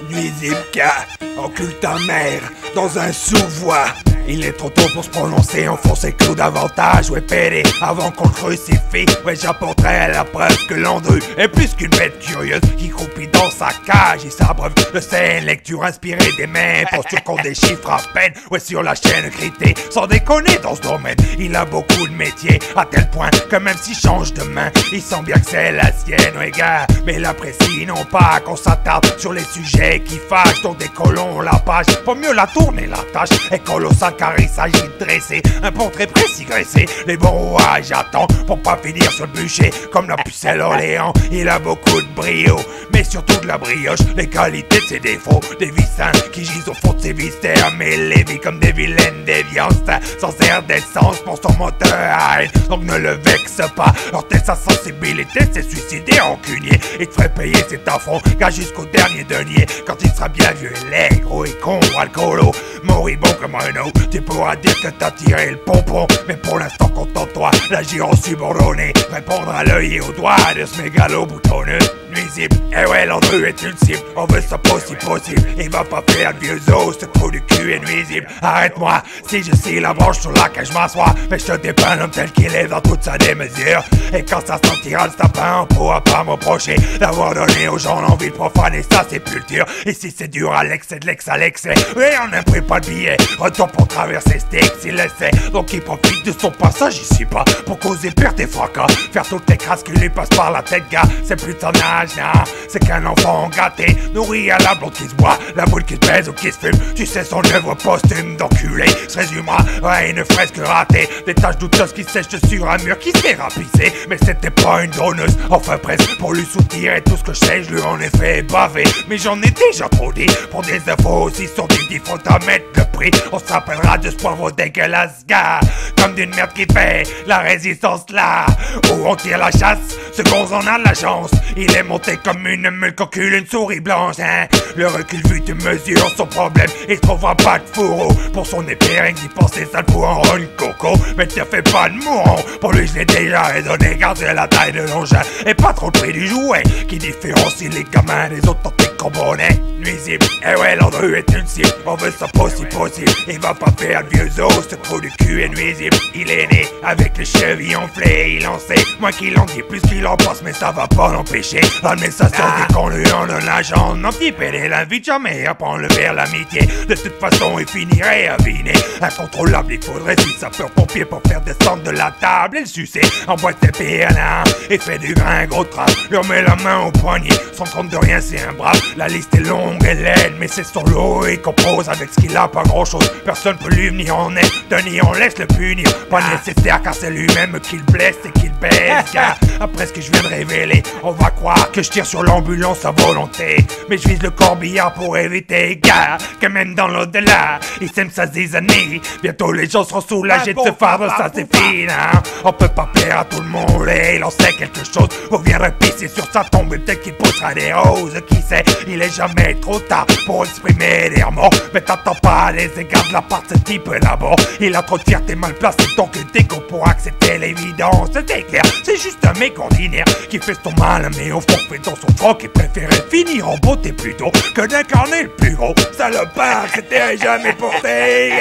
Nuisible cas, encule ta mère dans un sous-voix. Il est trop tôt pour se prononcer, enfonce ses clous davantage. Ouais, pédé, avant qu'on le crucifie. Ouais, j'apporterai la preuve que Landru est plus qu'une bête curieuse qui croupit dans sa cage. Il s'abreuve de scènes, lecture inspirée des mêmes, posture qu'on déchiffre à peine. Ouais, sur la chaîne critée, sans déconner dans ce domaine. Il a beaucoup de métiers, à tel point que même s'il change de main, il sent bien que c'est la sienne, ouais gars. Mais il apprécie non pas qu'on s'attarde sur les sujets qui fâchent. Donc décollons la page, faut mieux la tourner la tâche. Et colossal car il s'agit de dresser un portrait précis graissé. Les bons rouages attendent pour pas finir sur le bûcher. Comme la pucelle Orléans, il a beaucoup de brio, mais surtout de la brioche. Les qualités de ses défauts, des vicins qui gisent au fond de ses viscères. Mais les vit comme des vilaines déviances, sans air d'essence pour son moteur à haine. Donc ne le vexe pas, heurter sa sensibilité, c'est suicider rancunier. Il te ferait payer cet affront, car jusqu'au dernier denier, quand il sera bien vieux et laid, gros et con, alcoolo, moribond comme un eau. Tu pourras dire que t'as tiré le pompon, mais pour l'instant contente-toi d'agir en subordonné, répondre à l'œil et au doigt de ce mégalo boutonneux. Nuisible, eh ouais, Landru est une cible, on veut ça pas si possible. Il va pas faire de vieux os, ce trou du cul est nuisible. Arrête-moi, si je scie la branche sur laquelle je m'assois, mais je te dépeins l'homme tel qu'il est dans toute sa démesure. Et quand ça sentira le sapin, on pourra pas m'approcher d'avoir donné aux gens l'envie de profaner sa sépulture. Ici c'est dur à l'excès de l'ex à l'excès, oui on n'imprime pas de billets, retour pour traverser Styx, il le sait. Donc il profite de son passage ici pas pour causer perte et fracas, faire toutes les crasses qui lui passent par la tête gars. C'est plus de son âge, non, c'est qu'un enfant gâté, nourri à la blonde qui se boit, la boule qui se baise ou qui se fume. Tu sais son œuvre posthume d'enculé se résumera à une fresque ratée, des taches douteuses qui sèchent sur un mur qui s'est rapissé. Mais c'était pas une donneuse, enfin presque, pour lui soutirer tout ce que je sais, je lui en ai fait baver. Mais j'en ai déjà trop dit, pour des infos aussi sordides, il faut à mettre le prix. On se rappellera de ce poivre dégueulasse gars, comme d'une merde qui fait la résistance là où on tire la chasse, ce qu'on en a la chance. Il est monté comme une meule qu'encule une souris blanche, hein. Le recul vu tu mesures son problème, il trouvera pas de fourreau pour son épée, d'y penser ça le fout en rôle coco. Mais te fais pas de mourant, pour lui je l'ai déjà raisonné, garder la taille de l'engin et pas trop le prix du jouet qui différencie les gamins des authentiques combonnets. Nuisible, eh ouais Landru est une cible, on veut ça pas si possible. Il va pas faire de vieux os, ce trou du cul est nuisible. Il est né avec les chevilles enflées, il en sait moins qu'il en dit plus qu'il en pense, mais ça va pas l'empêcher d'amener sa sœur dès qu'on lui en donne la jambe. Non petit pédé l'invite jamais à prendre le verre l'amitié, de toute façon il finirait à viner. Incontrôlable, il faudrait 6 sapeurs-pompiers pour faire descendre de la table et le sucer en boîte de PNA. Et fait du grain gros trap, lui remet la main au poignet, sans compte de rien c'est un brave. La liste est longue et laide, mais c'est son lot et compose avec ce qu'il a pas grand chose. Personne peut lui venir en aide, Denis on laisse le punir, pas nécessaire car c'est lui-même qui le blesse et qui le baisse gars. Après ce que je viens de révéler, on va croire que je tire sur l'ambulance à volonté, mais je vise le corbillard pour éviter gars que même dans l'au-delà il sème sa zizanie. Bientôt les gens seront soulagés de ce fardeau, ça c'est fini hein. On peut pas plaire à tout le monde et il en sait quelque chose. Vous viendrez pisser sur sa tombe et peut-être qu'il poussera des roses. Qui sait, il est jamais trop tard pour exprimer des remords. Mais t'attends pas à les égards de la part de ce type d'abord. Il a trop de fierté mal placée, donc il déco pour accepter l'évidence. C'est clair, c'est juste un mec ordinaire qui fait son mal, mais au fond fait dans son froc et préférait finir en beauté plutôt que d'incarner le plus gros salopard que t'aies jamais porté.